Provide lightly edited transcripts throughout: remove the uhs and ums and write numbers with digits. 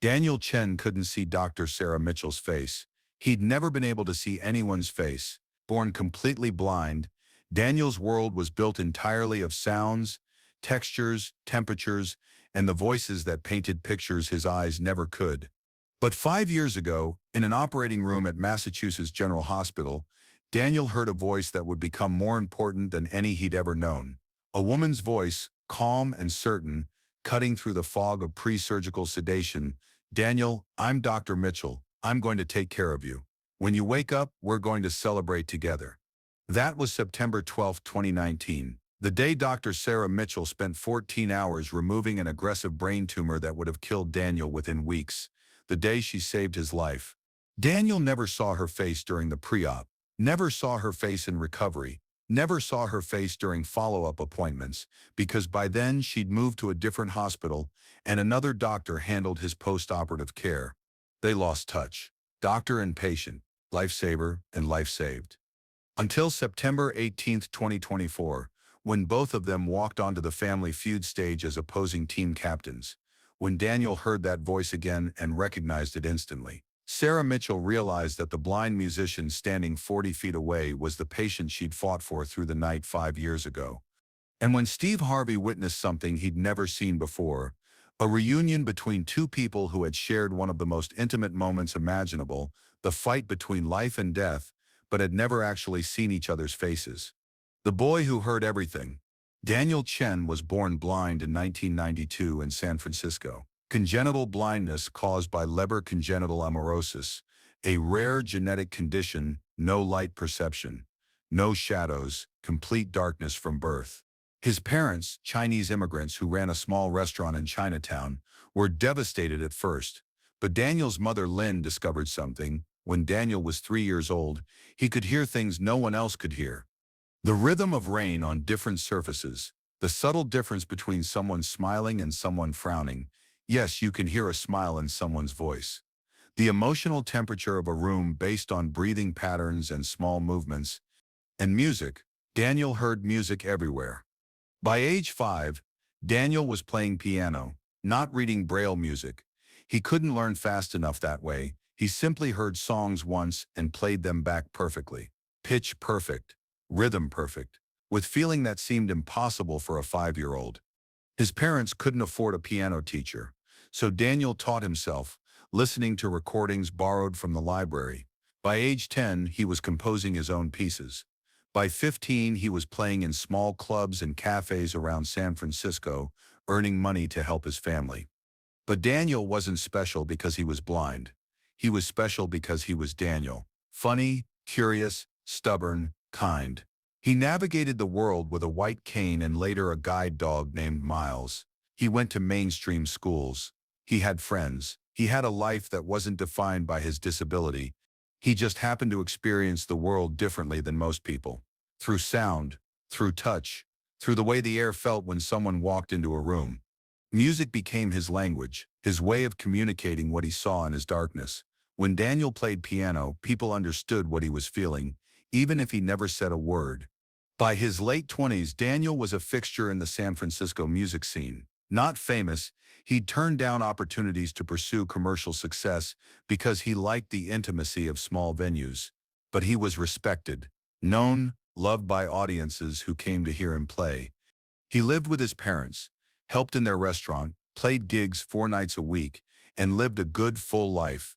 Daniel Chen couldn't see Dr. Sarah Mitchell's face. He'd never been able to see anyone's face. Born completely blind, Daniel's world was built entirely of sounds, textures, temperatures, and the voices that painted pictures his eyes never could. But 5 years ago, in an operating room at Massachusetts General Hospital, Daniel heard a voice that would become more important than any he'd ever known. A woman's voice, calm and certain, cutting through the fog of pre-surgical sedation. "Daniel, I'm Dr. Mitchell. I'm going to take care of you. When you wake up, we're going to celebrate together." That was September 12, 2019, the day Dr. Sarah Mitchell spent 14 hours removing an aggressive brain tumor that would have killed Daniel within weeks, the day she saved his life. Daniel never saw her face during the pre-op, never saw her face in recovery, never saw her face during follow-up appointments, because by then she'd moved to a different hospital and another doctor handled his post-operative care. They lost touch. Doctor and patient, lifesaver and life saved. Until September 18, 2024, when both of them walked onto the Family Feud stage as opposing team captains. When Daniel heard that voice again and recognized it instantly, Sarah Mitchell realized that the blind musician standing 40 feet away was the patient she'd fought for through the night 5 years ago. And when Steve Harvey witnessed something he'd never seen before, a reunion between two people who had shared one of the most intimate moments imaginable, the fight between life and death, but had never actually seen each other's faces. The boy who heard everything. Daniel Chen was born blind in 1992 in San Francisco. Congenital blindness caused by Leber congenital amaurosis, a rare genetic condition, no light perception, no shadows, complete darkness from birth. His parents, Chinese immigrants who ran a small restaurant in Chinatown, were devastated at first. But Daniel's mother Lynn discovered something. When Daniel was 3 years old, he could hear things no one else could hear. The rhythm of rain on different surfaces, the subtle difference between someone smiling and someone frowning. Yes, you can hear a smile in someone's voice. The emotional temperature of a room based on breathing patterns and small movements. And music. Daniel heard music everywhere. By age 5, Daniel was playing piano, not reading Braille music. He couldn't learn fast enough that way. He simply heard songs once and played them back perfectly. Pitch perfect, rhythm perfect, with feeling that seemed impossible for a 5-year-old. His parents couldn't afford a piano teacher, so Daniel taught himself, listening to recordings borrowed from the library. By age 10, he was composing his own pieces. By 15, he was playing in small clubs and cafes around San Francisco, earning money to help his family. But Daniel wasn't special because he was blind. He was special because he was Daniel. Funny, curious, stubborn, kind. He navigated the world with a white cane and later a guide dog named Miles. He went to mainstream schools. He had friends. He had a life that wasn't defined by his disability. He just happened to experience the world differently than most people. Through sound, through touch, through the way the air felt when someone walked into a room. Music became his language, his way of communicating what he saw in his darkness. When Daniel played piano, people understood what he was feeling, even if he never said a word. By his late 20s, Daniel was a fixture in the San Francisco music scene. Not famous, he'd turned down opportunities to pursue commercial success because he liked the intimacy of small venues. But he was respected, known, loved by audiences who came to hear him play. He lived with his parents, helped in their restaurant, played gigs 4 nights a week, and lived a good, full life.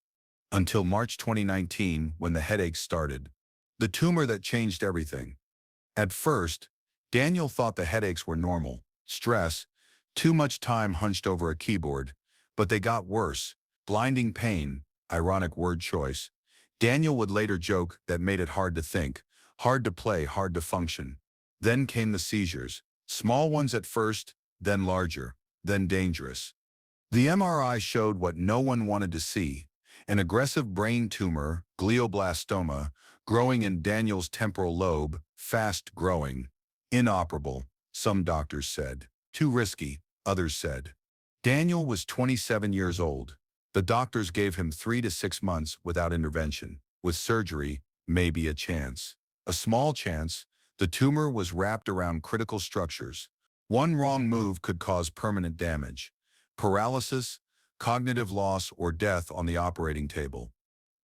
Until March 2019, when the headaches started. The tumor that changed everything. At first, Daniel thought the headaches were normal, stress, too much time hunched over a keyboard, but they got worse. Blinding pain, ironic word choice. Daniel would later joke that made it hard to think, hard to play, hard to function. Then came the seizures, small ones at first, then larger, then dangerous. The MRI showed what no one wanted to see, an aggressive brain tumor, glioblastoma, growing in Daniel's temporal lobe, fast growing. Inoperable, some doctors said. Too risky, others said. Daniel was 27 years old. The doctors gave him 3 to 6 months without intervention. With surgery, maybe a chance. A small chance. The tumor was wrapped around critical structures. One wrong move could cause permanent damage. Paralysis, cognitive loss, or death on the operating table.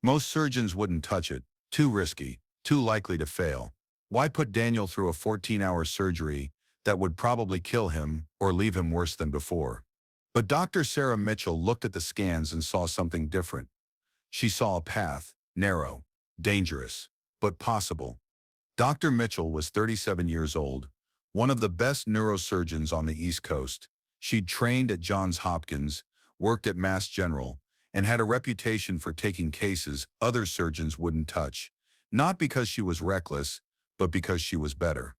Most surgeons wouldn't touch it. Too risky, too likely to fail. Why put Daniel through a 14-hour surgery that would probably kill him or leave him worse than before? But Dr. Sarah Mitchell looked at the scans and saw something different. She saw a path, narrow, dangerous, but possible. Dr. Mitchell was 37 years old, one of the best neurosurgeons on the East Coast. She'd trained at Johns Hopkins, worked at Mass General, and had a reputation for taking cases other surgeons wouldn't touch, not because she was reckless, but because she was better.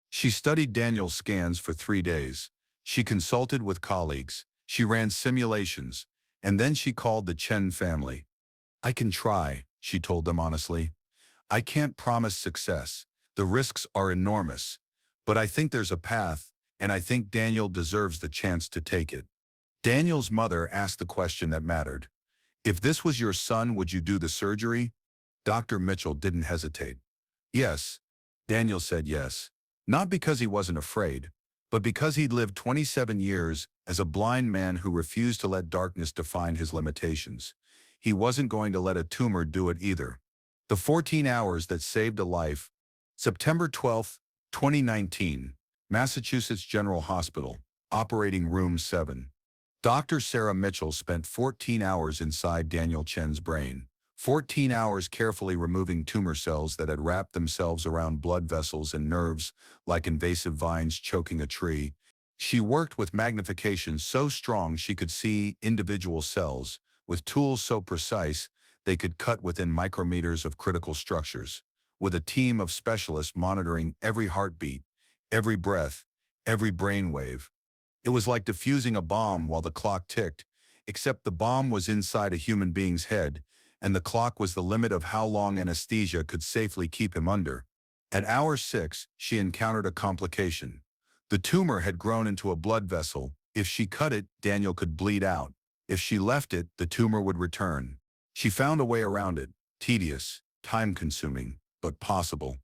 She studied Daniel's scans for 3 days. She consulted with colleagues. She ran simulations. And then she called the Chen family. "I can try," she told them honestly. "I can't promise success. The risks are enormous. But I think there's a path, and I think Daniel deserves the chance to take it." Daniel's mother asked the question that mattered. "If this was your son, would you do the surgery?" Dr. Mitchell didn't hesitate. "Yes." Daniel said yes. Not because he wasn't afraid, but because he'd lived 27 years as a blind man who refused to let darkness define his limitations. He wasn't going to let a tumor do it either. The 14 hours that saved a life. September 12, 2019, Massachusetts General Hospital, Operating Room 7. Dr. Sarah Mitchell spent 14 hours inside Daniel Chen's brain. 14 hours carefully removing tumor cells that had wrapped themselves around blood vessels and nerves like invasive vines choking a tree. She worked with magnification so strong she could see individual cells, with tools so precise they could cut within micrometers of critical structures, with a team of specialists monitoring every heartbeat, every breath, every brainwave. It was like defusing a bomb while the clock ticked, except the bomb was inside a human being's head, and the clock was the limit of how long anesthesia could safely keep him under. At hour 6, she encountered a complication. The tumor had grown into a blood vessel. If she cut it, Daniel could bleed out. If she left it, the tumor would return. She found a way around it, tedious, time-consuming, but possible.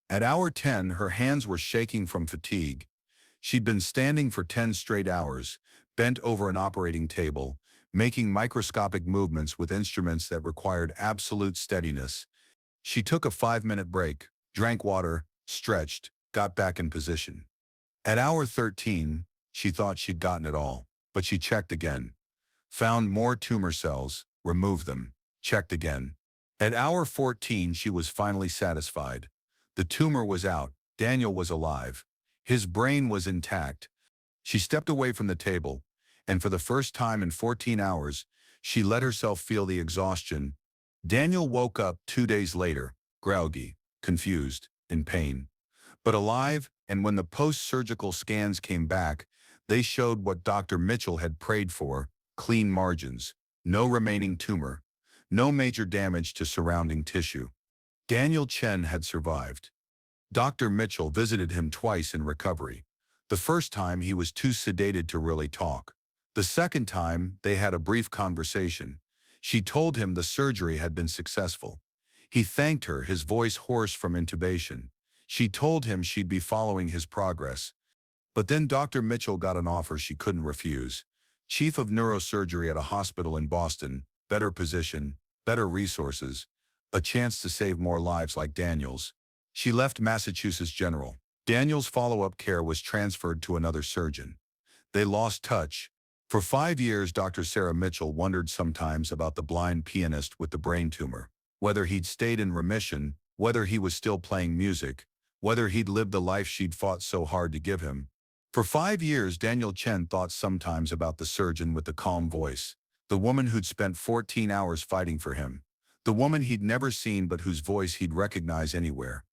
At hour 10, her hands were shaking from fatigue. She'd been standing for 10 straight hours, bent over an operating table, making microscopic movements with instruments that required absolute steadiness. She took a 5-minute break, drank water, stretched, got back in position. At hour 13, she thought she'd gotten it all, but she checked again. Found more tumor cells, removed them, checked again. At hour 14, she was finally satisfied. The tumor was out, Daniel was alive. His brain was intact. She stepped away from the table, and for the first time in 14 hours, she let herself feel the exhaustion. Daniel woke up 2 days later, groggy, confused, in pain, but alive, and when the post-surgical scans came back, they showed what Dr. Mitchell had prayed for: clean margins, no remaining tumor, no major damage to surrounding tissue. Daniel Chen had survived. Dr. Mitchell visited him twice in recovery. The first time he was too sedated to really talk. The second time, they had a brief conversation. She told him the surgery had been successful. He thanked her, his voice hoarse from intubation. She told him she'd be following his progress. But then Dr. Mitchell got an offer she couldn't refuse. Chief of neurosurgery at a hospital in Boston, better position, better resources, a chance to save more lives like Daniel's. She left Massachusetts General. Daniel's follow-up care was transferred to another surgeon. They lost touch. For 5 years, Dr. Sarah Mitchell wondered sometimes about the blind pianist with the brain tumor, whether he'd stayed in remission, whether he was still playing music, whether he'd lived the life she'd fought so hard to give him. For 5 years, Daniel Chen thought sometimes about the surgeon with the calm voice, the woman who'd spent 14 hours fighting for him, the woman he'd never seen but whose voice he'd recognize anywhere.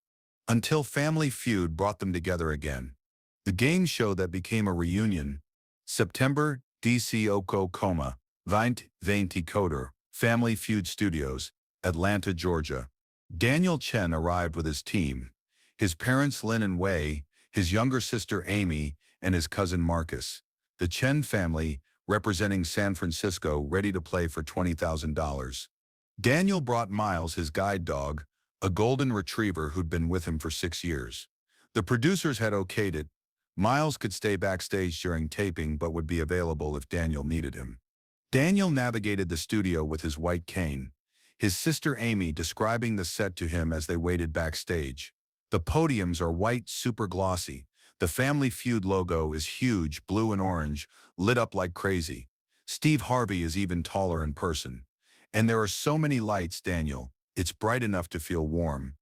Until Family Feud brought them together again. The game show that became a reunion. September, DC Oklahoma, 20 Coder, Family Feud Studios, Atlanta, Georgia. Daniel Chen arrived with his team, his parents Lin and Wei, his younger sister Amy, and his cousin Marcus. The Chen family, representing San Francisco, ready to play for $20,000. Daniel brought Miles, his guide dog, a golden retriever who'd been with him for 6 years. The producers had okayed it. Miles could stay backstage during taping but would be available if Daniel needed him. Daniel navigated the studio with his white cane, his sister Amy describing the set to him as they waited backstage. The podiums are white, super glossy. The Family Feud logo is huge, blue and orange, lit up like crazy. Steve Harvey is even taller in person. And there are so many lights, Daniel. It's bright enough to feel warm.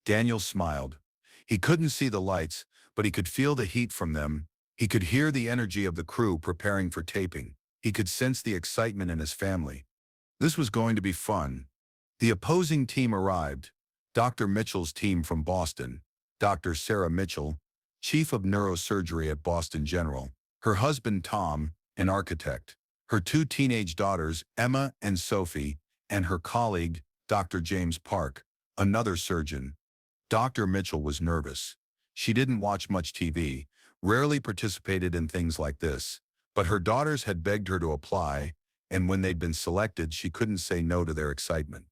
Daniel smiled. He couldn't see the lights, but he could feel the heat from them. He could hear the energy of the crew preparing for taping. He could sense the excitement in his family. This was going to be fun. The opposing team arrived. Dr. Mitchell's team from Boston. Dr. Sarah Mitchell, chief of neurosurgery at Boston General. Her husband Tom, an architect. Her two teenage daughters, Emma and Sophie, and her colleague, Dr. James Park, another surgeon. Dr. Mitchell was nervous. She didn't watch much TV, rarely participated in things like this, but her daughters had begged her to apply, and when they'd been selected, she couldn't say no to their excitement.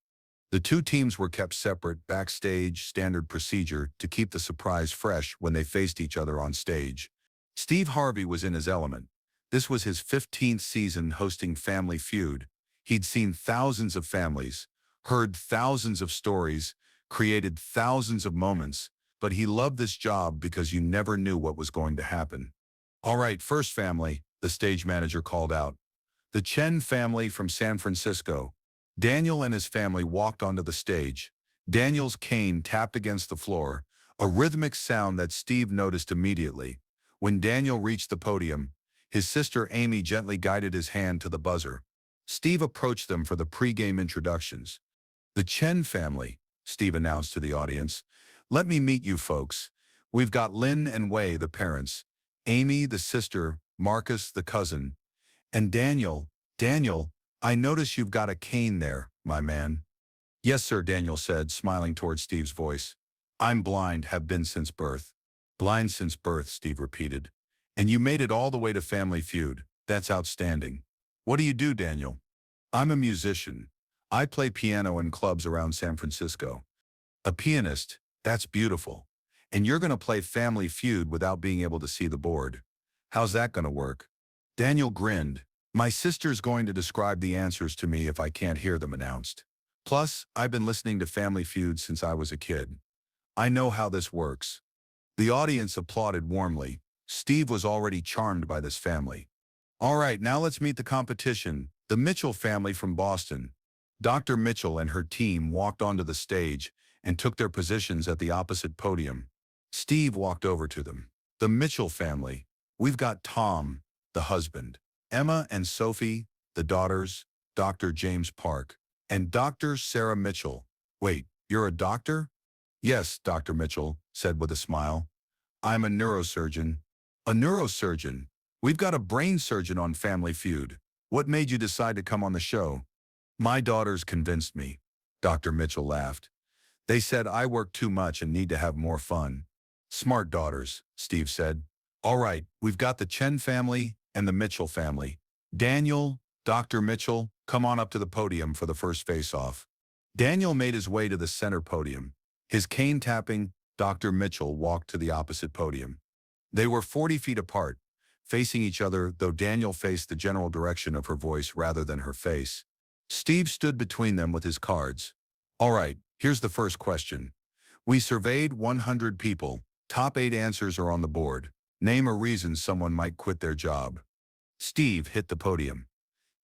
The two teams were kept separate, backstage, standard procedure to keep the surprise fresh when they faced each other on stage. Steve Harvey was in his element. This was his 15th season hosting Family Feud. He'd seen thousands of families, heard thousands of stories, created thousands of moments, but he loved this job because you never knew what was going to happen. All right, first family, the stage manager called out. The Chen family from San Francisco. Daniel and his family walked onto the stage. Daniel's cane tapped against the floor, a rhythmic sound that Steve noticed immediately. When Daniel reached the podium, his sister Amy gently guided his hand to the buzzer. Steve approached them for the pre-game introductions. The Chen family, Steve announced to the audience. Let me meet you folks. We've got Lynn and Wei, the parents, Amy, the sister, Marcus, the cousin, and Daniel. Daniel, I notice you've got a cane there, my man. Yes, sir, Daniel said, smiling toward Steve's voice. I'm blind, have been since birth. Blind since birth, Steve repeated. And you made it all the way to Family Feud. That's outstanding. What do you do, Daniel? I'm a musician. I play piano in clubs around San Francisco. A pianist, that's beautiful. And you're going to play Family Feud without being able to see the board. How's that going to work? Daniel grinned. My sister's going to describe the answers to me if I can't hear them announced. Plus, I've been listening to Family Feud since I was a kid. I know how this works. The audience applauded warmly. Steve was already charmed by this family. All right, now let's meet the competition, the Mitchell family from Boston. Dr. Mitchell and her team walked onto the stage and took their positions at the opposite podium. Steve walked over to them. The Mitchell family. We've got Tom, the husband, Emma and Sophie, the daughters, Dr. James Park, and Dr. Sarah Mitchell. Wait, you're a doctor? Yes, Dr. Mitchell said with a smile. I'm a neurosurgeon. A neurosurgeon? We've got a brain surgeon on Family Feud. What made you decide to come on the show? My daughters convinced me. Dr. Mitchell laughed. They said I work too much and need to have more fun. Smart daughters, Steve said. All right, we've got the Chen family and the Mitchell family. Daniel, Dr. Mitchell, come on up to the podium for the first face-off. Daniel made his way to the center podium. His cane tapping, Dr. Mitchell walked to the opposite podium. They were 40 feet apart, facing each other, though Daniel faced the general direction of her voice rather than her face. Steve stood between them with his cards. All right, here's the first question. We surveyed 100 people. Top 8 answers are on the board. Name a reason someone might quit their job. Steve hit the podium.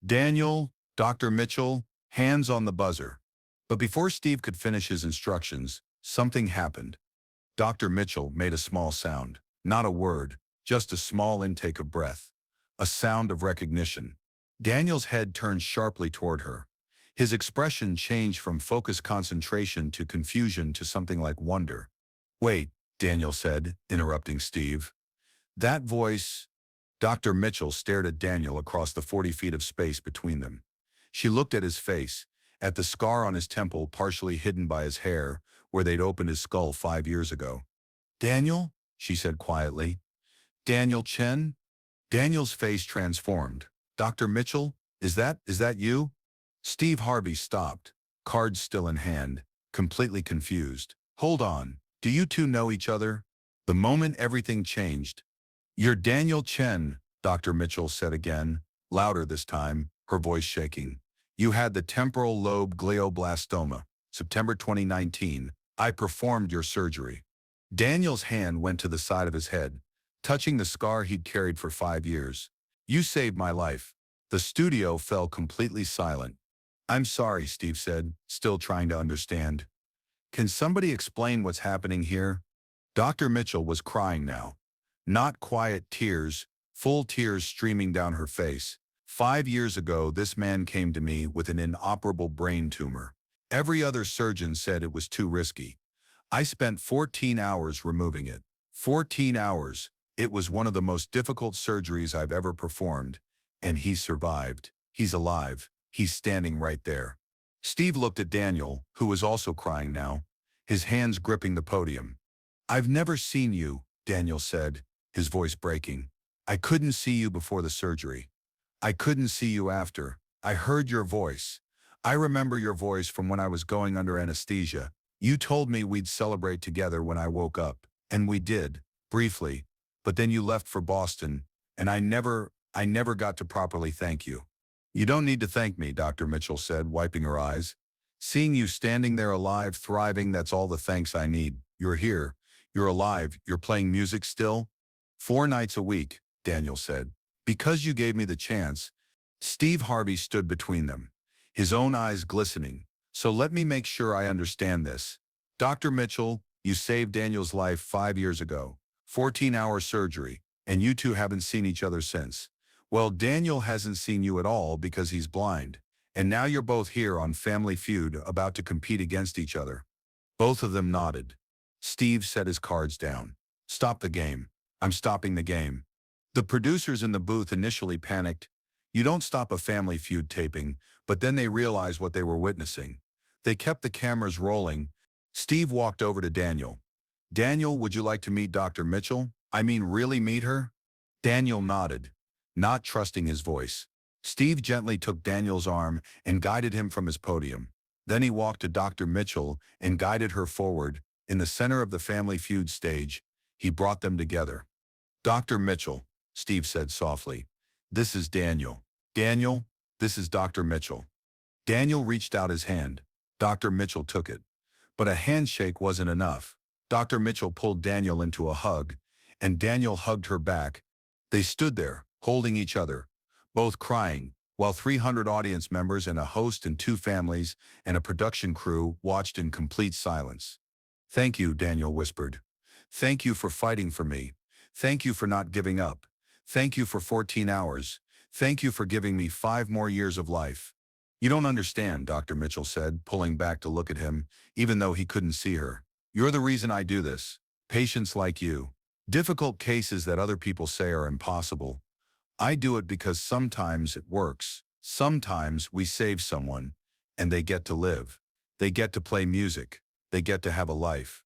Daniel, Dr. Mitchell, hands on the buzzer. But before Steve could finish his instructions, something happened. Dr. Mitchell made a small sound. Not a word, just a small intake of breath. A sound of recognition. Daniel's head turned sharply toward her. His expression changed from focused concentration to confusion to something like wonder. Wait, Daniel said, interrupting Steve. That voice. Dr. Mitchell stared at Daniel across the 40 feet of space between them. She looked at his face, at the scar on his temple partially hidden by his hair, where they'd opened his skull 5 years ago. Daniel? She said quietly. Daniel Chen? Daniel's face transformed. Dr. Mitchell, is that you? Steve Harvey stopped, cards still in hand, completely confused. Hold on, do you two know each other? The moment everything changed. You're Daniel Chen, Dr. Mitchell said again, louder this time, her voice shaking. You had the temporal lobe glioblastoma. September 2019. I performed your surgery. Daniel's hand went to the side of his head, touching the scar he'd carried for 5 years. You saved my life. The studio fell completely silent. I'm sorry, Steve said, still trying to understand. Can somebody explain what's happening here? Dr. Mitchell was crying now. Not quiet tears, full tears streaming down her face. 5 years ago, this man came to me with an inoperable brain tumor. Every other surgeon said it was too risky. I spent 14 hours removing it. 14 hours. It was one of the most difficult surgeries I've ever performed. And he survived. He's alive. He's standing right there. Steve looked at Daniel, who was also crying now, his hands gripping the podium. I've never seen you, Daniel said, his voice breaking. I couldn't see you before the surgery. I couldn't see you after. I heard your voice. I remember your voice from when I was going under anesthesia. You told me we'd celebrate together when I woke up, and we did, briefly, but then you left for Boston, and I never got to properly thank you. You don't need to thank me, Dr. Mitchell said, wiping her eyes. Seeing you standing there alive, thriving, that's all the thanks I need. You're here. You're alive. You're playing music still? 4 nights a week, Daniel said. Because you gave me the chance. Steve Harvey stood between them, his own eyes glistening. So let me make sure I understand this. Dr. Mitchell, you saved Daniel's life 5 years ago, 14-hour surgery, and you two haven't seen each other since. Well, Daniel hasn't seen you at all because he's blind. And now you're both here on Family Feud about to compete against each other. Both of them nodded. Steve set his cards down. Stop the game. I'm stopping the game. The producers in the booth initially panicked. You don't stop a Family Feud taping, but then they realized what they were witnessing. They kept the cameras rolling. Steve walked over to Daniel. Daniel, would you like to meet Dr. Mitchell? I mean, really meet her? Daniel nodded, not trusting his voice. Steve gently took Daniel's arm and guided him from his podium. Then he walked to Dr. Mitchell and guided her forward. In the center of the Family Feud stage, he brought them together. Dr. Mitchell, Steve said softly. This is Daniel. Daniel, this is Dr. Mitchell. Daniel reached out his hand. Dr. Mitchell took it. But a handshake wasn't enough. Dr. Mitchell pulled Daniel into a hug, and Daniel hugged her back. They stood there, holding each other, both crying, while 300 audience members and a host and 2 families and a production crew watched in complete silence. Thank you, Daniel whispered. Thank you for fighting for me. Thank you for not giving up. Thank you for 14 hours. Thank you for giving me 5 more years of life. You don't understand, Dr. Mitchell said, pulling back to look at him, even though he couldn't see her. You're the reason I do this. Patients like you. Difficult cases that other people say are impossible. I do it because sometimes it works. Sometimes we save someone, and they get to live. They get to play music. They get to have a life.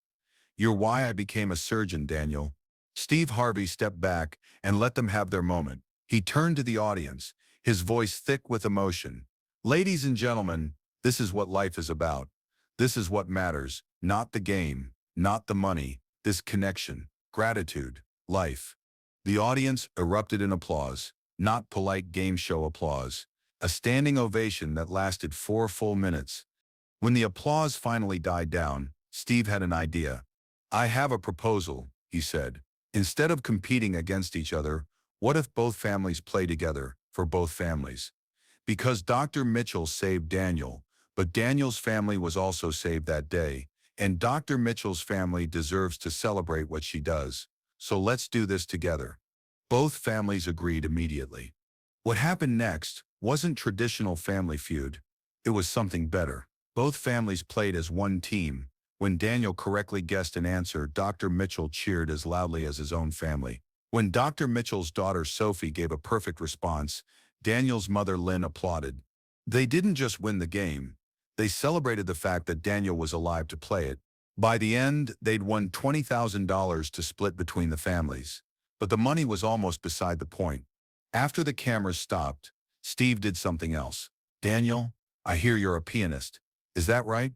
You're why I became a surgeon, Daniel. Steve Harvey stepped back and let them have their moment. He turned to the audience, his voice thick with emotion. Ladies and gentlemen, this is what life is about. This is what matters, not the game, not the money, this connection, gratitude, life. The audience erupted in applause, not polite game show applause, a standing ovation that lasted 4 full minutes. When the applause finally died down, Steve had an idea. I have a proposal, he said. Instead of competing against each other, what if both families play together for both families? Because Dr. Mitchell saved Daniel, but Daniel's family was also saved that day, and Dr. Mitchell's family deserves to celebrate what she does. So let's do this together. Both families agreed immediately. What happened next wasn't traditional Family Feud. It was something better. Both families played as one team. When Daniel correctly guessed an answer, Dr. Mitchell cheered as loudly as his own family. When Dr. Mitchell's daughter Sophie gave a perfect response, Daniel's mother Lynn applauded. They didn't just win the game. They celebrated the fact that Daniel was alive to play it. By the end, they'd won $20,000 to split between the families. But the money was almost beside the point. After the cameras stopped, Steve did something else. Daniel, I hear you're a pianist. Is that right?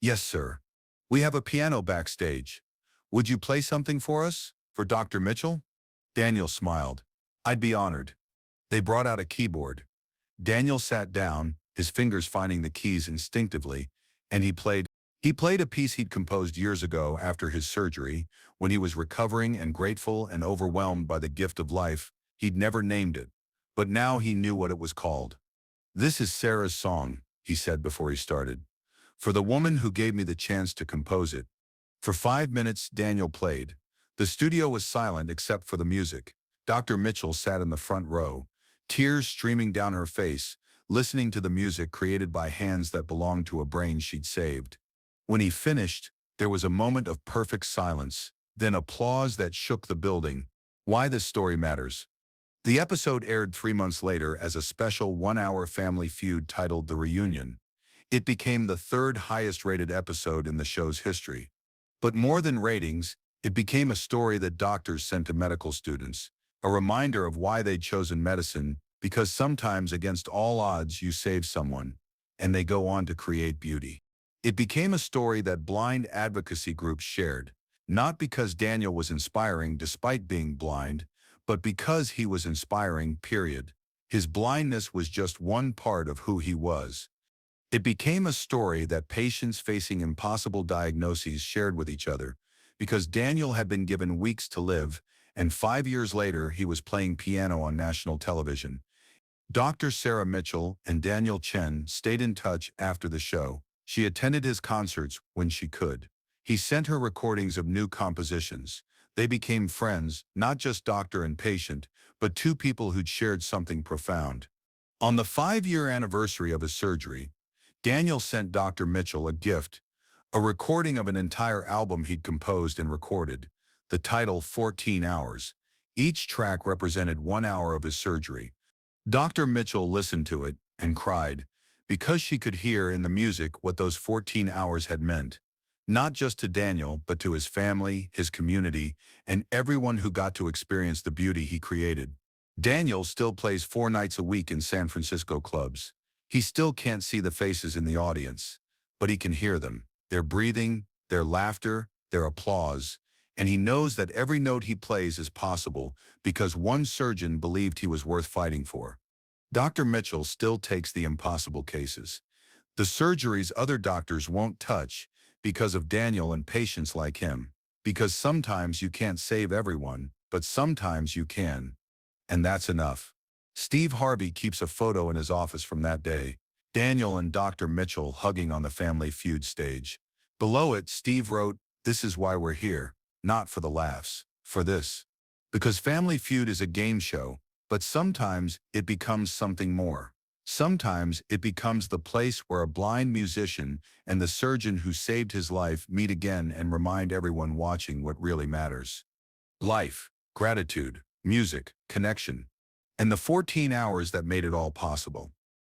Yes, sir. We have a piano backstage. Would you play something for us? For Dr. Mitchell? Daniel smiled. I'd be honored. They brought out a keyboard. Daniel sat down, his fingers finding the keys instinctively, and he played a piece he'd composed years ago after his surgery, when he was recovering and grateful and overwhelmed by the gift of life. He'd never named it, but now he knew what it was called. "This is Sarah's song," he said before he started, "for the woman who gave me the chance to compose it." For 5 minutes, Daniel played. The studio was silent except for the music. Dr. Mitchell sat in the front row, tears streaming down her face, listening to the music created by hands that belonged to a brain she'd saved. When he finished, there was a moment of perfect silence, then applause that shook the building. Why this story matters. The episode aired 3 months later as a special one-hour Family Feud titled The Reunion. It became the third highest-rated episode in the show's history. But more than ratings, it became a story that doctors sent to medical students, a reminder of why they'd chosen medicine, because sometimes against all odds you save someone, and they go on to create beauty. It became a story that blind advocacy groups shared, not because Daniel was inspiring despite being blind, but because he was inspiring, period. His blindness was just one part of who he was. It became a story that patients facing impossible diagnoses shared with each other, because Daniel had been given weeks to live, and 5 years later he was playing piano on national television. Dr. Sarah Mitchell and Daniel Chen stayed in touch after the show. She attended his concerts when she could. He sent her recordings of new compositions. They became friends, not just doctor and patient, but two people who'd shared something profound. On the 5-year anniversary of his surgery, Daniel sent Dr. Mitchell a gift, a recording of an entire album he'd composed and recorded, the title 14 Hours. Each track represented 1 hour of his surgery. Dr. Mitchell listened to it and cried, because she could hear in the music what those 14 hours had meant, not just to Daniel, but to his family, his community, and everyone who got to experience the beauty he created. Daniel still plays 4 nights a week in San Francisco clubs. He still can't see the faces in the audience, but he can hear them, their breathing, their laughter, their applause, and he knows that every note he plays is possible because one surgeon believed he was worth fighting for. Dr. Mitchell still takes the impossible cases, the surgeries other doctors won't touch, because of Daniel and patients like him. Because sometimes you can't save everyone, but sometimes you can. And that's enough. Steve Harvey keeps a photo in his office from that day, Daniel and Dr. Mitchell hugging on the Family Feud stage. Below it, Steve wrote, "This is why we're here, not for the laughs, for this." Because Family Feud is a game show, but sometimes it becomes something more. Sometimes it becomes the place where a blind musician and the surgeon who saved his life meet again and remind everyone watching what really matters. Life, gratitude, music, connection, and the 14 hours that made it all possible.